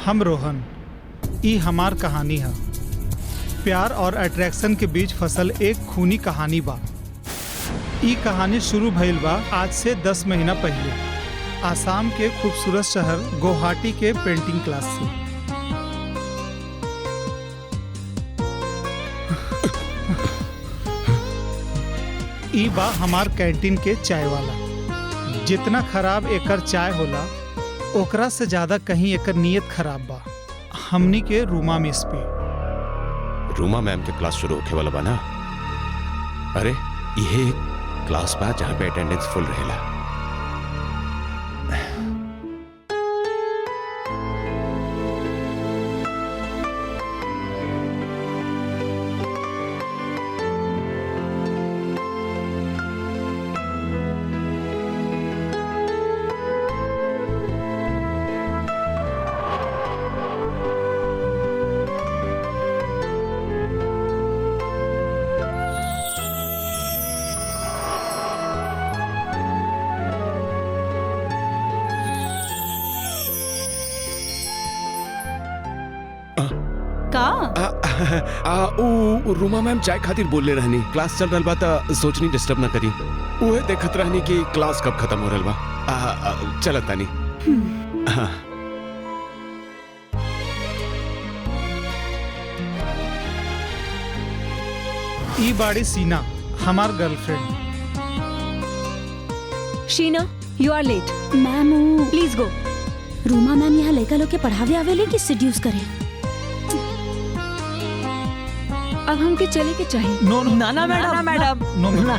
हम रोहन, ई हमार कहानी है। प्यार और अट्रैक्शन के बीच फसल एक खूनी कहानी बा। ई कहानी शुरू भइल बा आज से 10 महीना पहले आसाम के खूबसूरत शहर गुवाहाटी के पेंटिंग क्लास से। ई बा हमार कैंटीन के चाय वाला। जितना खराब एकर चाय होला ओकरा से ज्यादा कहीं एकर नीयत खराब बा। हमनी के रूमा मिस पे रूमा मैम के क्लास शुरू होखे वाला बा ना। अरे ये क्लास बा जहाँ पे अटेंडेंस फुल रहेला। रूमा मैम चाय खातिर बोल ले रहनी। क्लास चल रहल बा त सोचनी डिस्टर्ब ना करी। उहे देखत रहनी कि क्लास कब खत्म हो रहल बा। चलत तानी। ई बाड़ी सीना, हमार girlfriend. Sheena, you are late. Ma'am please go. Ruma ma'am यहाँ लड़का लोग के पढ़ावे आवेले कि सेड्यूस करे? अब हमके चले के चाहिए। नो नो ना मैडम। नो ना।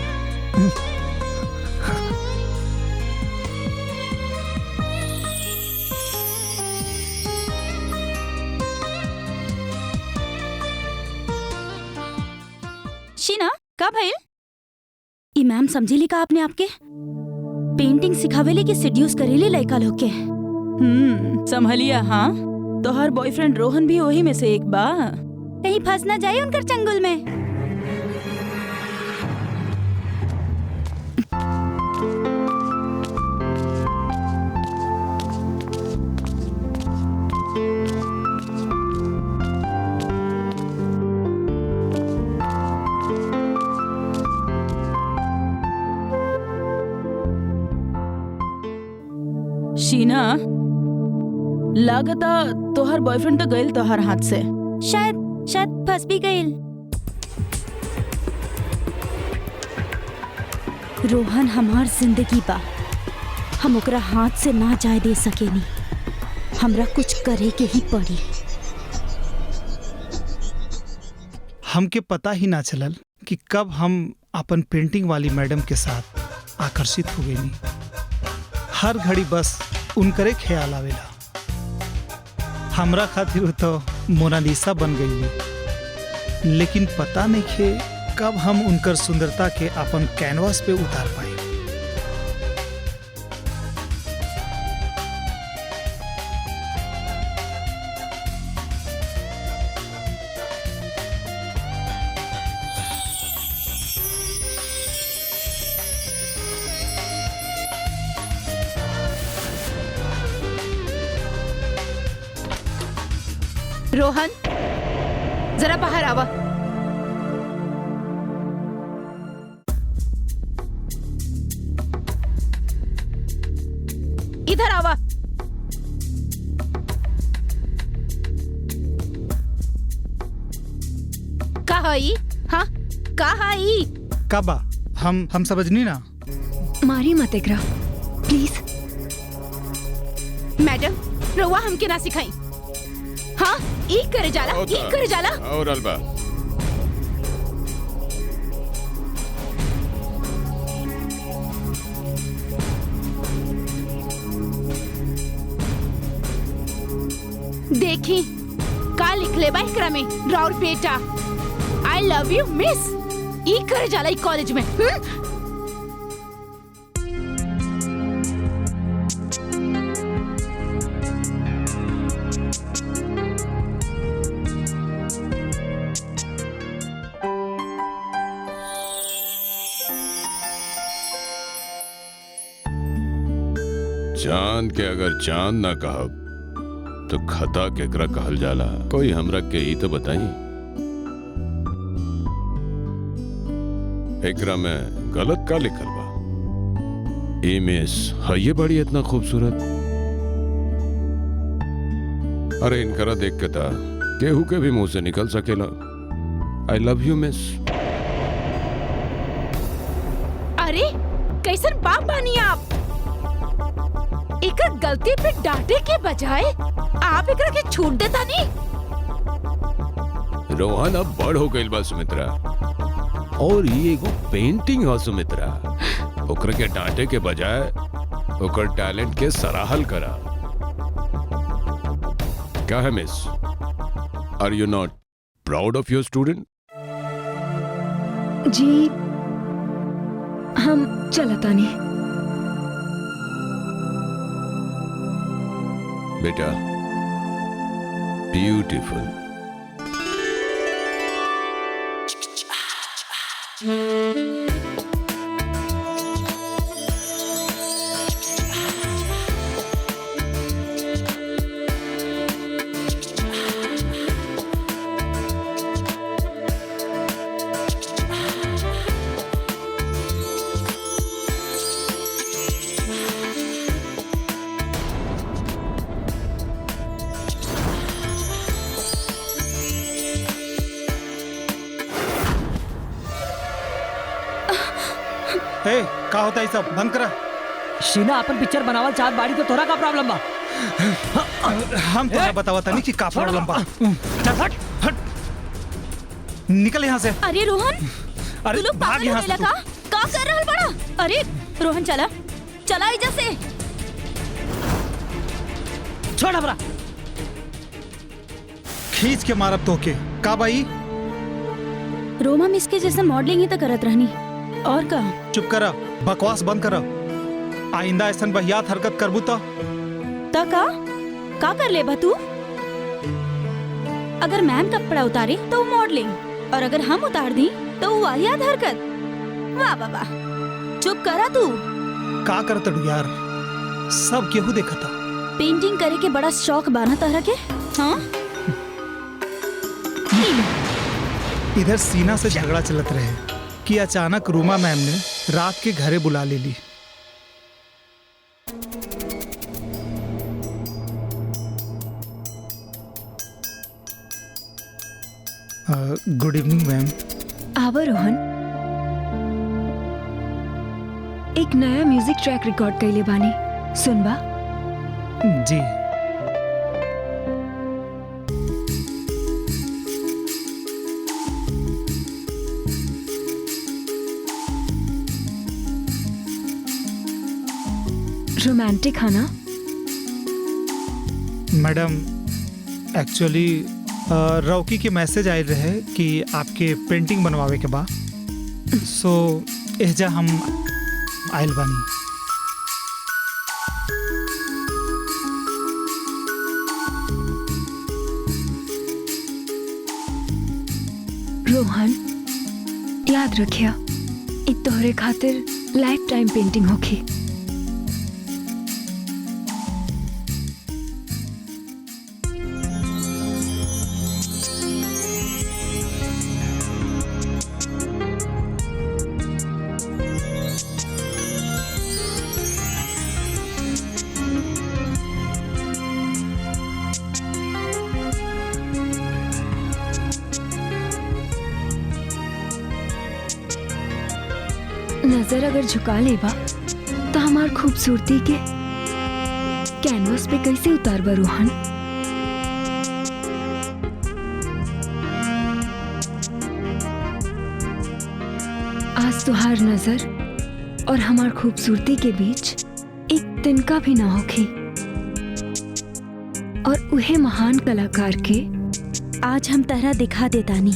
शीना, का भइल? ई मैम समझेली का अपने आपके? पेंटिंग सिखावेले कि सेड्यूस करेले लड़का लोग के? संभलिया। हाँ, तोहर बॉयफ्रेंड रोहन भी वही में से एक बा। कहीं फंस ना जाए उनकर चंगुल में। शीना, लागता तोहर बॉयफ्रेंड तो गइल तोहर हाथ से। शायद फंस भी गइल। रोहन हमार जिंदगी बा, हम ओकरा हाथ से ना जाए दे सकेनी। हमरा कुछ करे के ही पड़ी। हमके पता ही ना चलल कि कब हम अपन पेंटिंग वाली मैडम के साथ आकर्षित हो गई। हर घड़ी बस उनकरे ख्याल आवेला। हमरा खातिर तो मोनालिसा बन गई, लेकिन पता नहीं खे कब हम उनकर सुंदरता के अपन कैनवास पे उतार पाए। रोहन, जरा बाहर आवा। इधर आवा। कहा ई? हाँ, कहा ई? कबा हम समझनी ना। मारी मत एकरा प्लीज। मैडम, रउआ हमके ना सिखाई। हाँ, ई करे जाला। और अलबा देखी का लिखले बा एकरा में। राउर बेटा आई लव यू मिस। ई करे जाला ई कॉलेज में। चांद के अगर चांद ना कहब तो खता केकरा कहल जाला, कोई हमरा के ई तो बताई। एकरा में गलत का लिखल बा? ई मिस है ये बड़ी इतना खूबसूरत। अरे इनकरा देख के था केहू के भी मुंह से निकल सकेला आई लव यू मिस। अरे कैसन बाप बानी आप? एकर गलती पे डांटे के बजाय आप एकरा के छूट देता नहीं। रोहन अब बड़ हो गई बा सुमित्रा, और ये एगो पेंटिंग है सुमित्रा। ओकर के डांटे के बजाय ओकर टैलेंट के सराहल करा। क्या है miss, are you not proud of your student? जी हम चलता नहीं। बेटा ब्यूटीफुल। हे का होता है सब बंद करा। शीना अपन पिक्चर बनावल चाहत बाड़ी तो तोरा का प्रॉब्लम बा? हम तो बतावता नहीं कि का प्रॉब्लम बा। चल हट हट, निकल यहाँ से। अरे रोहन, अरे तू लोग भाग पागल यहाँ हो से गया का कर रहल बड़ा? अरे रोहन चला चला इजा से। छोड़ हमरा। खींच के मारब तो के का भाई? रोमा मिस के जैसे मॉडलिंग ही तो करत रहनी और का। चुप करा, बकवास बंद करा। आइंदा ऐसा बहियात हरकत करबू तो ता का कर ले तू? अगर मैम कपड़ा उतारे तो मॉडलिंग, और अगर हम उतार दी तो वाहियात हरकत। वाह वाह वाह, चुप करा तू। का करत डू यार, सब केहू देखा था। पेंटिंग करे के बड़ा शौक बाना तारा के? हाँ इधर सीना से झगड़ा चलत रहे कि अचानक रूमा मैम ने रात के घरे बुला ले ली। Good evening ma'am. आवा रोहन, एक नया म्यूजिक ट्रैक रिकॉर्ड कैले बानी, सुनबा? जी। रोमांटिक है ना? मैडम एक्चुअली रौकी के मैसेज आए रहे कि आपके पेंटिंग बनवावे के बा, सो एजा हम आयल बानी। रोहन याद रखिया, इ तोहरे खातिर लाइफ टाइम पेंटिंग होखी। नजर अगर झुका लेबा तो हमार खूबसूरती के कैनवस पे कैसे उतारबा रोहन? आज तुहार नजर और हमार खूबसूरती के बीच एक तिनका भी ना होखी, और उहे महान कलाकार के आज हम तरह दिखा देतानी।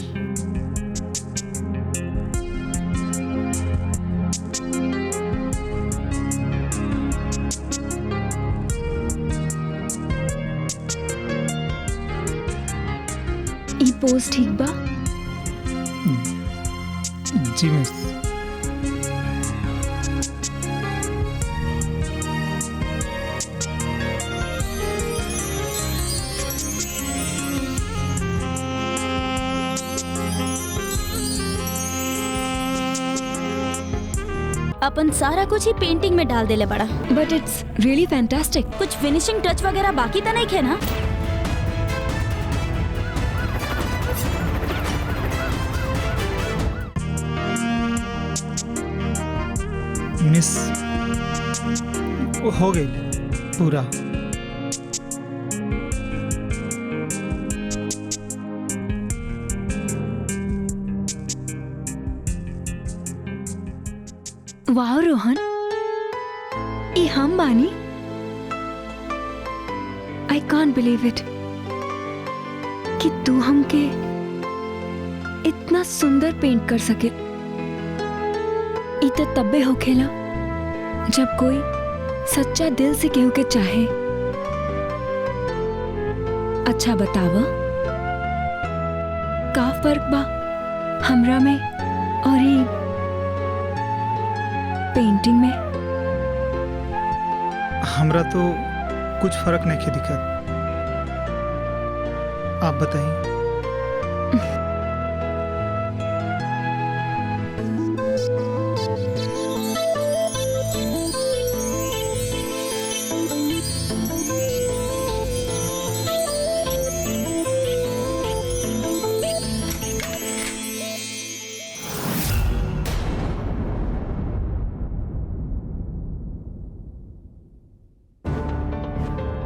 पोज ठीक बा? जी मिस। अपन सारा कुछ ही पेंटिंग में डाल देले बड़ा। बट इट्स रियली फैंटास्टिक। कुछ फिनिशिंग टच वगैरह बाकी तो नहीं खे ना? मिस हो गई पूरा। वाह रोहन, ई हम बानी। आई कांट बिलीव इट कि तू हमके इतना सुंदर पेंट कर सके। ई तो तब्बे होखेला जब कोई सच्चा दिल से केहू के चाहे। अच्छा बतावा, का फर्क बा हमरा में और ई पेंटिंग में? हमरा तो कुछ फर्क नहीं के दिक्कत। आप बताइए।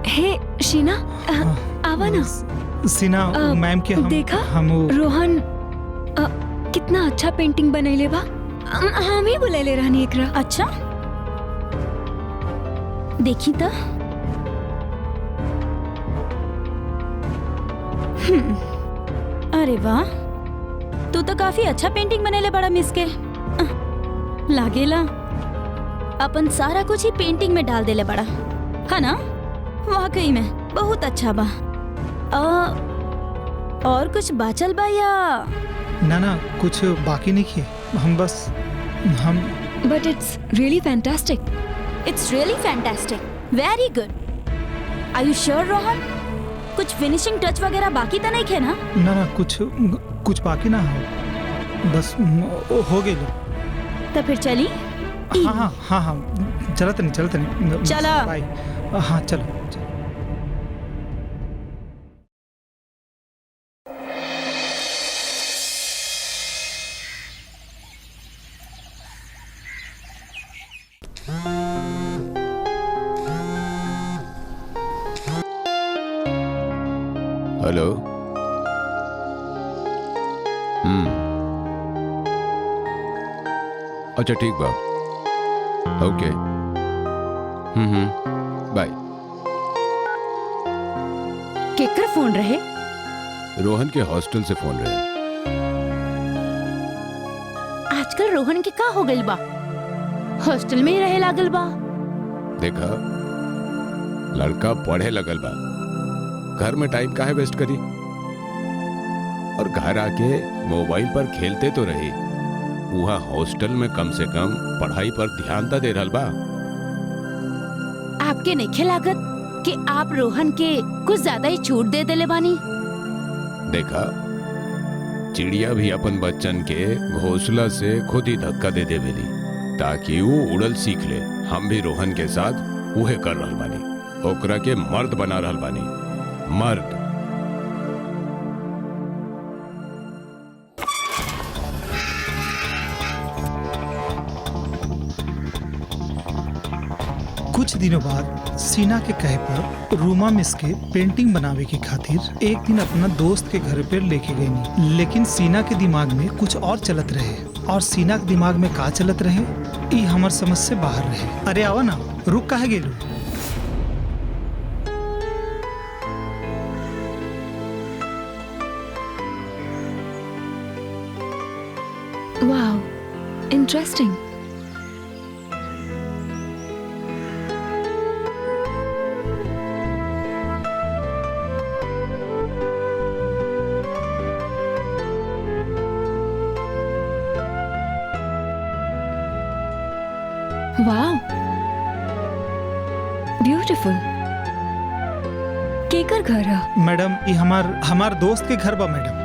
हे शीना, आवा ना। सीना मैम के देखा हम रोहन कितना अच्छा पेंटिंग बनैले बा। हम ही बुलैले रहनी एकरा। अच्छा देखी तो। अरे वाह, तू तो काफी अच्छा पेंटिंग बनेले बड़ा मिस के। लागेला अपन सारा कुछ ही पेंटिंग में डाल देले बड़ा, है ना? वाकई में बहुत अच्छा बा। और कुछ बाचल बा या? ना कुछ बाकी नहीं किए हम, बस हम। But it's really fantastic. It's really fantastic, very good. Are you sure Rohan? कुछ फिनिशिंग टच वगैरह बाकी तो नहीं खे ना? ना कुछ बाकी ना हो, बस हो गई। तो फिर चली? हाँ चलत नहीं चला। बाय। हाँ चलो। हेलो। अच्छा ठीक बा, ओके। बाय। केकर फोन रहे? रोहन के हॉस्टल से फोन रहे। आजकल रोहन के का हो गइल बा? हॉस्टल में ही रहे लागल बा। देखा, लड़का पढ़े लगल बा, घर में टाइम काहे वेस्ट करी? और घर आके मोबाइल पर खेलते तो रही, वहाँ हॉस्टल में कम से कम पढ़ाई पर ध्यान तो दे रहल बा। आपके नहीं लागत कि आप रोहन के कुछ ज्यादा ही छूट दे देले बानी? देखा, चिड़िया भी अपन बच्चन के घोंसला से खुद ही धक्का दे देवेली ताकि वो उड़ल सीख ले। हम भी रोहन के साथ उहे कर रहल बानी, ओकरा के मर्द बना रहल बानी। मर्द। कुछ दिनों बाद सीना के कहे पर रूमा मिस के पेंटिंग बनावे की खातिर एक दिन अपना दोस्त के घर पर लेके गई। लेकिन सीना के दिमाग में कुछ और चलत रहे, और सीना के दिमाग में का चलत रहे ई हमर समझ से बाहर रहे। अरे आवा ना, रुक काहे गेलू? Wow, interesting. Wow, beautiful. केकर घर है? मैडम ये हमार दोस्त के घर बा मैडम।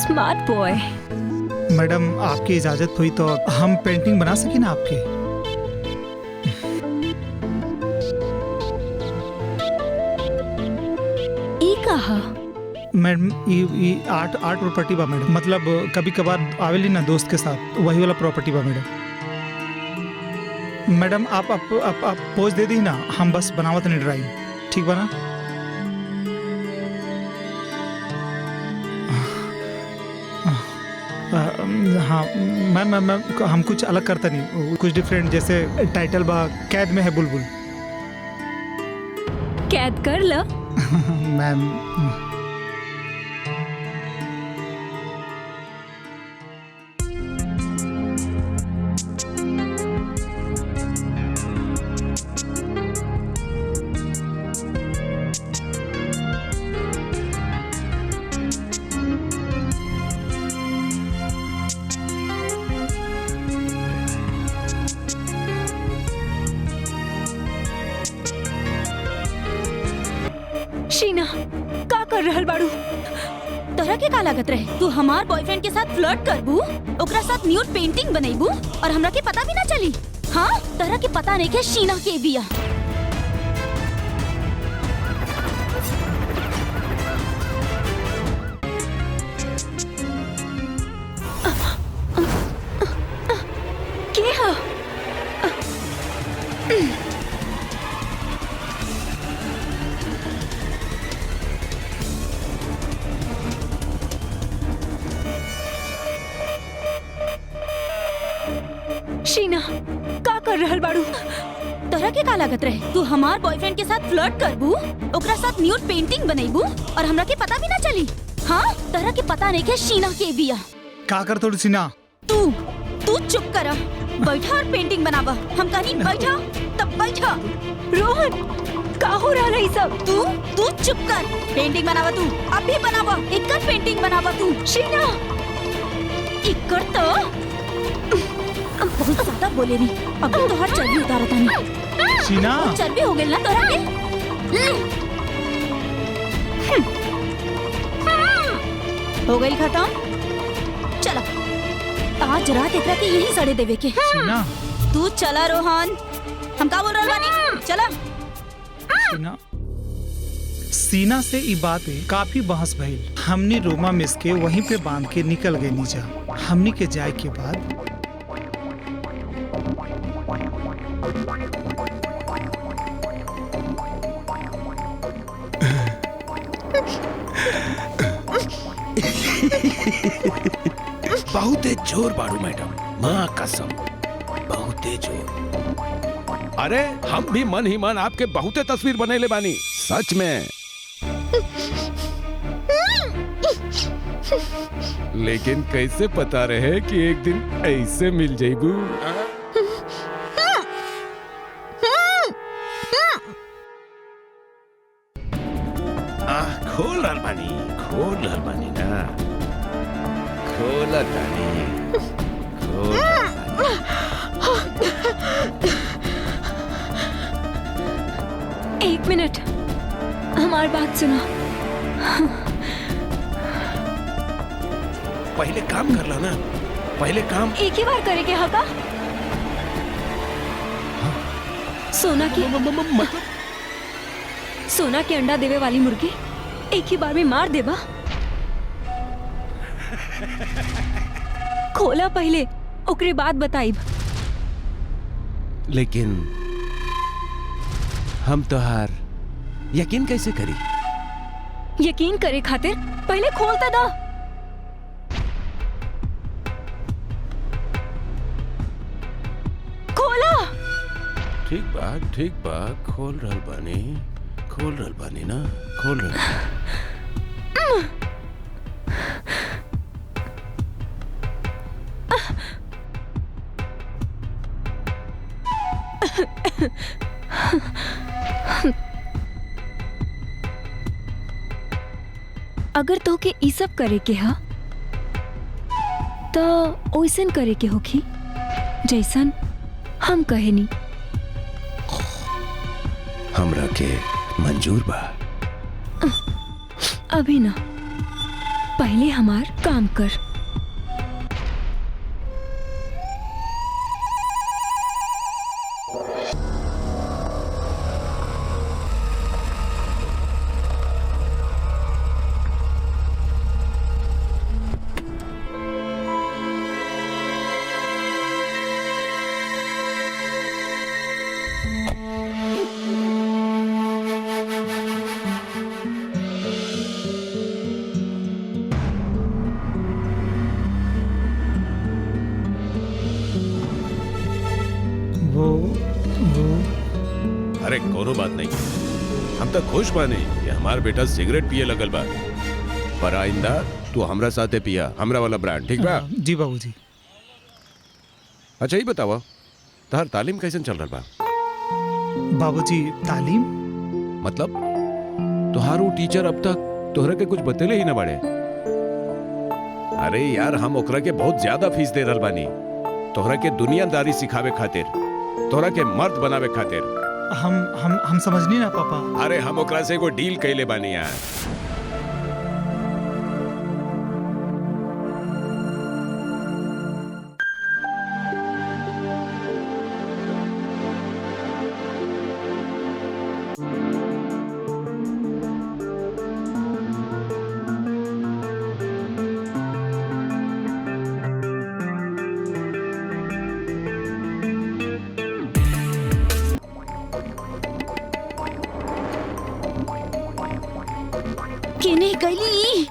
Smart boy. मैडम आपकी इजाजत हुई तो हम पेंटिंग बना सके ना आपकी। ई कहा? मैडम ये आर्ट प्रॉपर्टी बा मैडम, मतलब कभी कभार आवेली ना दोस्त के साथ, वही वाला प्रॉपर्टी बा मैडम। मैडम आप पोज दे दी ना, हम बस बनावत नहीं ड्राइंग, ठीक बा ना? हाँ मैम हम कुछ अलग करता नहीं, कुछ डिफरेंट, जैसे टाइटल बा कैद में है बुलबुल। कैद कर ल। मैम शीना का कर रहल बाड़ू? तोरा के का लागत रहे तू हमार बॉयफ्रेंड के साथ फ्लर्ट करबू, ओकरा साथ न्यूड पेंटिंग बनैबू और हमरा के पता भी ना चली? हाँ, तोरा के पता नहीं के शीना के बिया। के हा? शीना का कर रहल बाड़ू? तोरा के का लागत रहे तू हमार बॉयफ्रेंड के साथ फ्लर्ट करबू, ओकरा साथ न्यूड पेंटिंग बनैबू और हमरा के पता भी ना चली? हाँ, तोरा के पता नहीं के शीना के बिया। का कर थोड़ी सी ना? तू चुप करा, बैठा और पेंटिंग बनावा। हम कहीं बैठा तब बैठा। रोहन का हो रहा है सब? तू चुप कर, पेंटिंग बनावा तू, अभी बनावा, इक्कर पेंटिंग बनावा तू। शीना इक्कर तो बहुत ज्यादा बोले नी, अभी तो हर चर्बी उतारा था नहीं। शीना चर्बी हो गई ना तोरा के? हो गई खत्म। चला आज रात एकरा के यही सड़े देवे के। शीना तू चला रोहन, हम का बोल रहे बानी? चला। सीना सीना से ई बात पे काफी बहस भइल। हमनी रोमा मिस के वहीं पे बांध के निकल गए नीचा। हमनी के जाए के बाद बहुते जोर बाड़ू मैडम, माँ कसम बहुते जोर। अरे हम भी मन ही मन आपके बहुते तस्वीर बनेले बानी, सच में। लेकिन कैसे पता रहे कि एक दिन ऐसे मिल जाइबू? खोल रहल बानी ना, खोला तानी, खोल एक मिनट, हमारी बात सुनो। पहले काम कर ला ना, पहले काम। एक ही बार करेंगे हका? सोना की मतलब सोना के अंडा देवे वाली मुर्गी एक ही बार में मार देबा? खोला पहले, ओकरे बाद बताइब। लेकिन हम तोहार यकीन कैसे करी? यकीन करे खातिर पहले खोलता दा। खोला। ठीक बा, खोल रहल बानी ना, खोल रहल। अगर तो के ई सब करे के हा तो ओइसन करे के होखी जैसन हम कहेनी। हमरा के मंजूर बा। अभी ना, पहले हमार काम कर। वो अरे कोनो बात नहीं, हम तो खुश बानी कि हमार बेटा सिगरेट पिए लगल बा, पर आइंदा तू हमरा साथे पिया, हमरा वाला ब्रांड, ठीक बा? जी बाबूजी। अच्छा ही बतावा, तहार तालीम कैसन चल रहा बा? बाबूजी तालीम? मतलब तुहार वो टीचर अब तक तोहरा के कुछ बतेले ही ना बाड़े? अरे यार, हम ओकरा के बहुत ज्यादा फीस दे रहल बानी तोहरा के दुनियादारी सिखावे खातिर, तोहरा के मर्द बनावे खातिर। हम समझनी ना पापा। अरे हम ओकरा से एगो डील कैले बानी यार। केने गईली?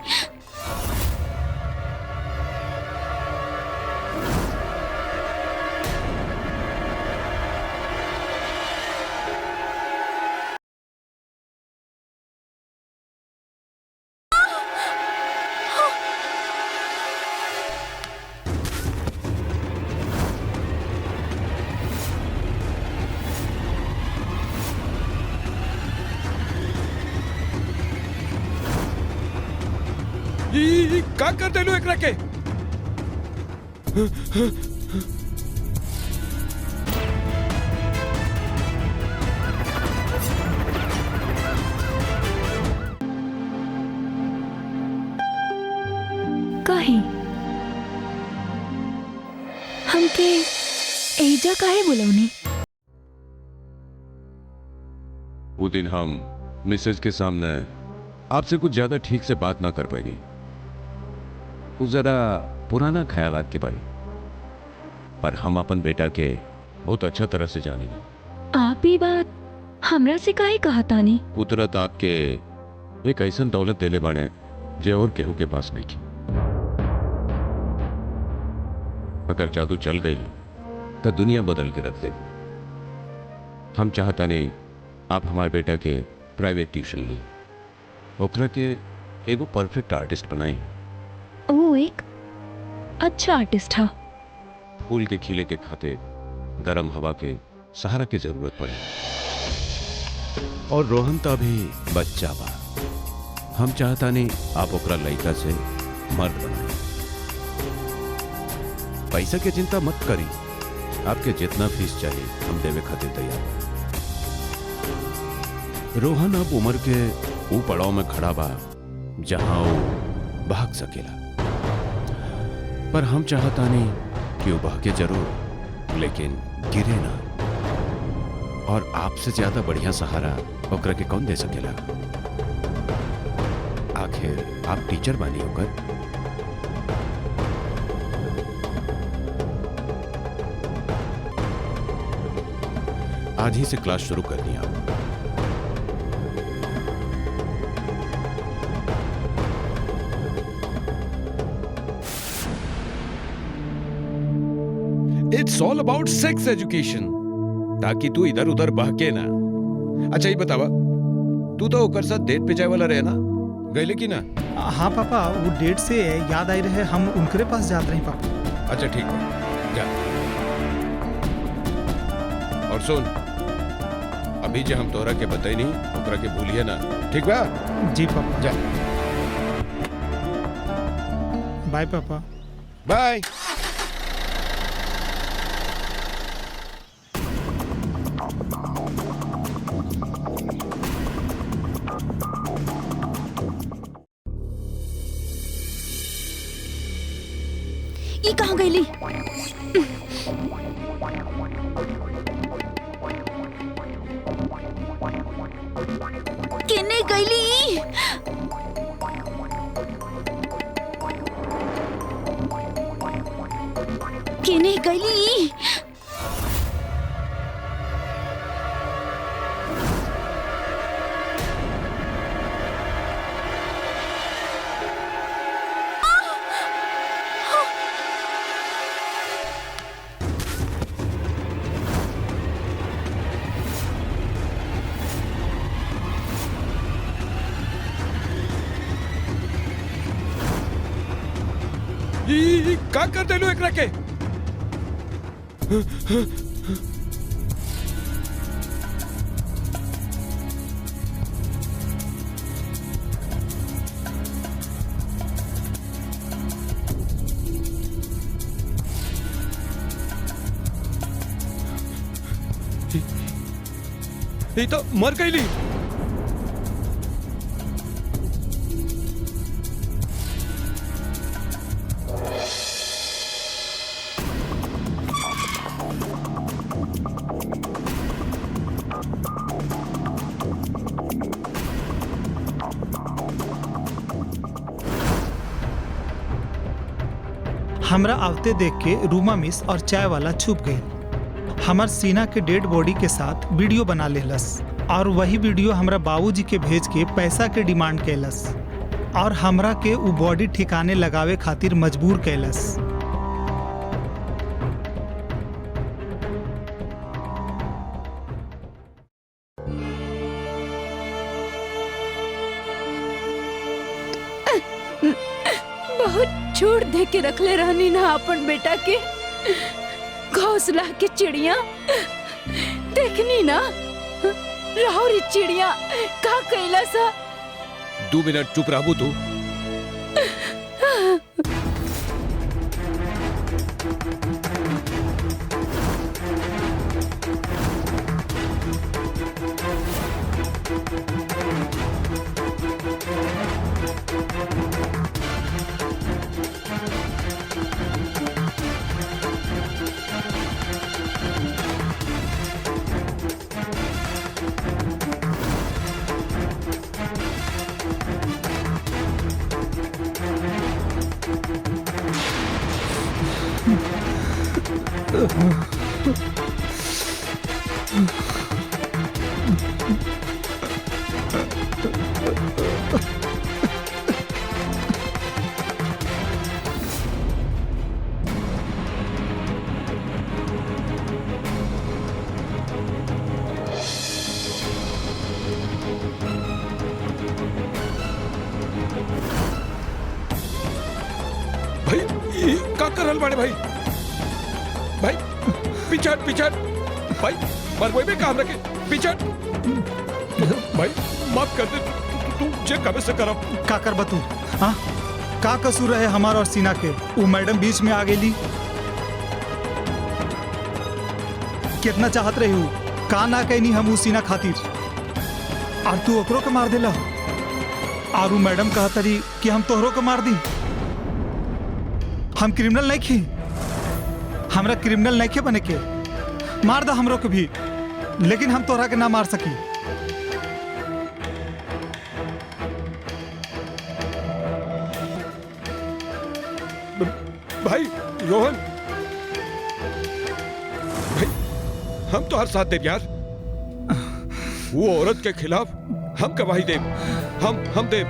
का कर देलू एकरा के? काहे हमके एजा काहे बुलौनी? वो दिन हम मिसेज के सामने आपसे कुछ ज्यादा ठीक से बात ना कर पाएगी, वो जरा पुराना ख्यालात के बारे, पर हम अपन बेटा के बहुत अच्छा तरह से जानेंगे। आप ये बात हमरा से काहे कहा तानी? कुदरत आपके एक ऐसा दौलत देले बाने जे और केहू के पास नहीं की। अगर जादू चल गई तो दुनिया बदल के रख दे। हम चाहता नहीं आप हमारे बेटा के प्राइवेट ट्यूशन ली, ओकरा के एगो परफेक्ट आर्टिस्ट बनाई। वो एक अच्छा आर्टिस्ट था। फूल के खिले के खाते गर्म हवा के सहारा की जरूरत पड़े, और रोहन तो अभी बच्चा बा। हम चाहता नहीं आप ओकरा लड़का से मर्द बनाए। पैसा के चिंता मत करी, आपके जितना फीस चाहिए हम देवे खातिर तैयार हैं। रोहन अब उम्र के वो पड़ाव में खड़ा बा जहां वो भाग सकेला, पर हम चाहता नहीं कि वो भागे जरूर लेकिन गिरे ना, और आपसे ज्यादा बढ़िया सहारा ओकरा के कौन दे सकेला? आखिर आप टीचर बानी होकर। आज ही से क्लास शुरू कर दी आप। It's all about sex education, ताकि तू इधर उधर बहके ना। अच्छा ही बतावा, तू तो ओकर साथ डेट पे जाए वाला रहे ना, गईले की ना? हाँ पापा, वो डेट से याद आई रहे, हम उनके पास जाते रहे पापा। अच्छा ठीक है, जा। और सुन, अभी जो हम तोहरा के बताई नहीं ओकरा के भूलिए ना, ठीक बा? जी पापा। जा। बाय पापा। बाय। ई कहाँ गईली? केने गईली ई? केने गईली ई? ई का कर देलू एकरा के? ई तो मर गईली। हमरा आवते देख के रूमा मिस और चाय वाला छुप गई। हमार सीना के डेड बॉडी के साथ वीडियो बना लेलस और वही वीडियो हमरा बाबूजी के भेज के पैसा के डिमांड कैलस और हमरा के उ बॉडी ठिकाने लगावे खातिर मजबूर कैलस। बहुत छोड़ दे के रखले रहनी ना अपन बेटा के। घोंसला के चिड़िया देखनी ना, राहुरी चिड़िया का कैला सा। 2 मिनट चुप रहबू तू। भाई ई का कर रहल बाड़े भाई? भाई पिछड़ पिछड़ भाई, मरबोई में काम रखे पिछड़। भाई माफ कर दे, तू जे कबे से करब। का कर बतू? हाँ, का कसूर है हमार और सीना के? वो मैडम बीच में आ गेली। कितना चाहत रही हूँ, का ना कहनी हम उस सीना खातिर, और तू ओकरो के मार देला। और वो मैडम कहत रही कि हम तोहरो के मार दी। हम क्रिमिनल नहीं खी, हमरा क्रिमिनल नहीं खे बने के। मार दा हमरो के भी, लेकिन हम तोहरा के ना मार सकी। भाई रोहन, भाई हम तो हर साथ दे यार। वो औरत के खिलाफ हम गवाही दे, हम दे।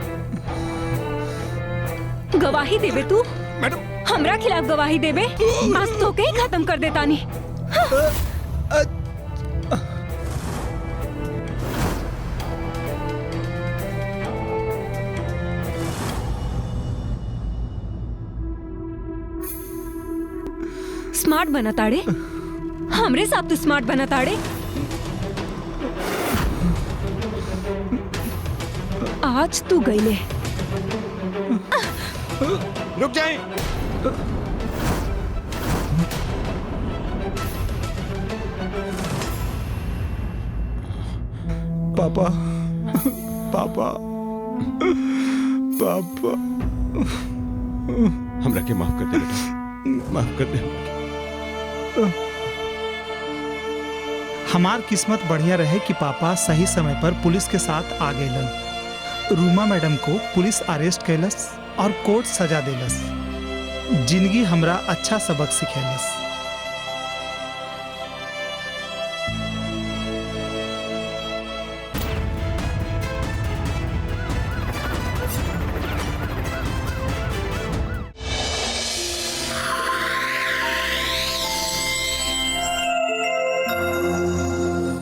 गवाही देबे तू? मैडम हमरा खिलाफ गवाही देबे? आज तो के खत्म कर देता नी। स्मार्ट बना ताड़े, हमरे साथ तू स्मार्ट बना ताड़े। आज तू गईले। रुक जाए। पापा, पापा, पापा। हमरा के माफ कर दे बेटा। माफ कर दे। हमार किस्मत बढ़िया रहे कि पापा सही समय पर पुलिस के साथ आ गए। रूमा मैडम को पुलिस अरेस्ट कैलस और कोर्ट सजा देलस। जिंदगी हमरा अच्छा सबक सिखेलस।